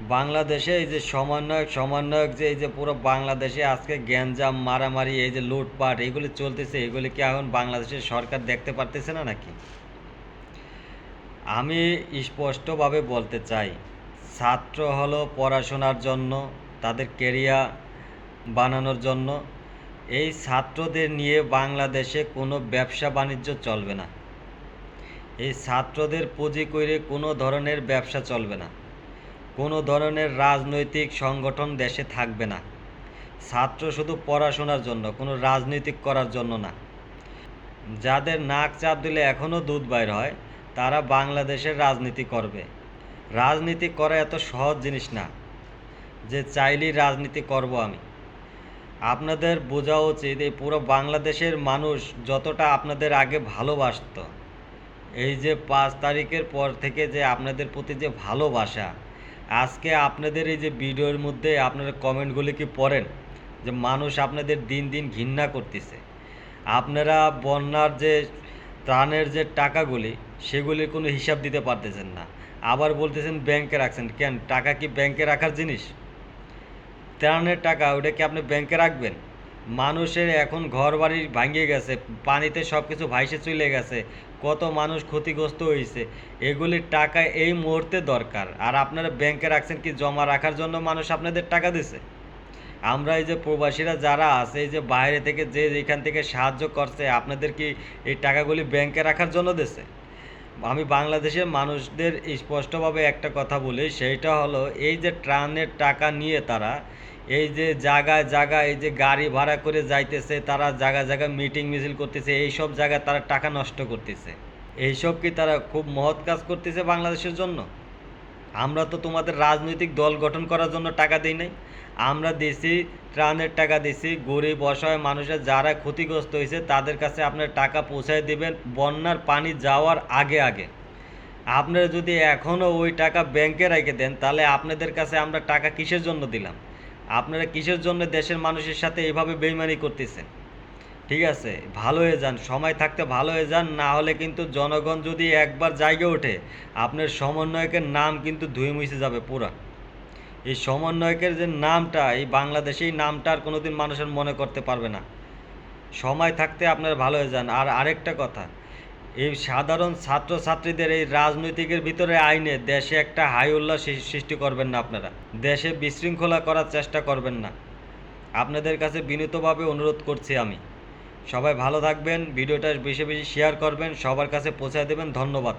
বাংলাদেশে এই যে সমন্বয়ক যে এই যে পুরো বাংলাদেশে আজকে গ্যাঞ্জাম মারামারি এই যে লুটপাট এগুলি চলতেছে, এগুলি কি এখন বাংলাদেশের সরকার দেখতে পারতেছে না নাকি? আমি স্পষ্টভাবে বলতে চাই, ছাত্র হলো পড়াশোনার জন্য, তাদের কেরিয়ার বানানোর জন্য। এই ছাত্রদের নিয়ে বাংলাদেশে কোনো ব্যবসা বাণিজ্য চলবে না। এই ছাত্রদের পুঁজি করে কোনো ধরনের ব্যবসা চলবে না। কোনো ধরনের রাজনৈতিক সংগঠন দেশে থাকবে না। ছাত্র শুধু পড়াশোনার জন্য, কোনো রাজনীতি করার জন্য না। যাদের নাক চাপ দিলে এখনও দুধ বাইর হয়, তারা বাংলাদেশের রাজনীতি করবে। রাজনীতি করা এত সহজ জিনিস না যে চাইলেই রাজনীতি করব আমি। আপনাদের বোঝা উচিত, এই পুরো বাংলাদেশের মানুষ যতটা আপনাদের আগে ভালোবাসত, এই যে 5 তারিখের পর থেকে যে আপনাদের প্রতি যে ভালোবাসা, আজকে আপনাদের এই যে ভিডিওর মধ্যে আপনারা কমেন্টগুলি কি পড়েন যে মানুষ আপনাদের দিন দিন ঘৃণা করতেছে। আপনারা বন্যার যে ত্রাণের যে টাকাগুলি, সেগুলির কোনো হিসাব দিতে পারতেছেন না। আবার বলতেছেন ব্যাংকে রাখছেন। কেন? টাকা কি ব্যাংকে রাখার জিনিস? ত্রাণের টাকা ওটা কি আপনি ব্যাংকে রাখবেন? মানুষের এখন ঘর বাড়ি ভাঙিয়ে গেছে, পানিতে সব কিছু ভাইসে চলে গেছে, কত মানুষ ক্ষতিগ্রস্ত হয়েছে। এগুলির টাকা এই মুহূর্তে দরকার, আর আপনারা ব্যাংকে রাখছেন কি জমা রাখার জন্য মানুষ আপনাদের টাকা দিছে? আমরা এই যে প্রবাসীরা যারা আছে, এই যে বাইরে থেকে যে যেখান থেকে সাহায্য করছে, আপনাদের কি এই টাকাগুলি ব্যাংকে রাখার জন্য দিছে? আমি বাংলাদেশের মানুষদের স্পষ্টভাবে একটা কথা বলি, সেইটা হলো এই যে ত্রাণের টাকা নিয়ে তারা এই যে জায়গায় জায়গায় এই যে গাড়ি ভাড়া করে যাইতেছে, তারা জায়গায় জায়গায় মিটিং মিছিল করতেছে, এইসব জায়গায় তারা টাকা নষ্ট করতেছে। এইসব কি তারা খুব মহৎ কাজ করতেছে বাংলাদেশের জন্য? আমরা তো তোমাদের রাজনৈতিক দল গঠন করার জন্য টাকা দিই নাই। আমরা দিছি ত্রাণের টাকা দিছি, গরিব অসহায় মানুষের যারা ক্ষতিগ্রস্ত হয়েছে তাদের কাছে আপনার টাকা পৌঁছায় দেবেন বন্যার পানি যাওয়ার আগে আগে। আপনারা যদি এখনও ওই টাকা ব্যাংকে রেখে দেন, তাহলে আপনাদের কাছে আমরা টাকা কিসের জন্য দিলাম? আপনারা কিসের জন্য দেশের মানুষের সাথে এইভাবে বেইমানি করতেছেন? ঠিক আছে, ভালো হয়ে যান, সময় থাকতে ভালো হয়ে যান, না হলে কিন্তু জনগণ যদি একবার জায়গা ওঠে, আপনার সমন্বয়কের নাম কিন্তু ধুয়ে মুছে যাবে পুরা। এই সমন্বয়কের যে নামটা, এই বাংলাদেশে এই নামটা আর কোনোদিন মানুষের মনে করতে পারবে না। সময় থাকতে আপনারা ভালো হয়ে যান। আর আরেকটা কথা, এই সাধারণ ছাত্রছাত্রীদের এই রাজনৈতিকের ভিতরে আইনে দেশে একটা হাই উল্লাস সৃষ্টি করবেন না। আপনারা দেশে বিশৃঙ্খলা করার চেষ্টা করবেন না। আপনাদের কাছে বিনীতভাবে অনুরোধ করছি আমি। সবাই ভালো থাকবেন, ভিডিওটা বেশি বেশি শেয়ার করবেন, সবার কাছে পৌঁছায় দেবেন। ধন্যবাদ।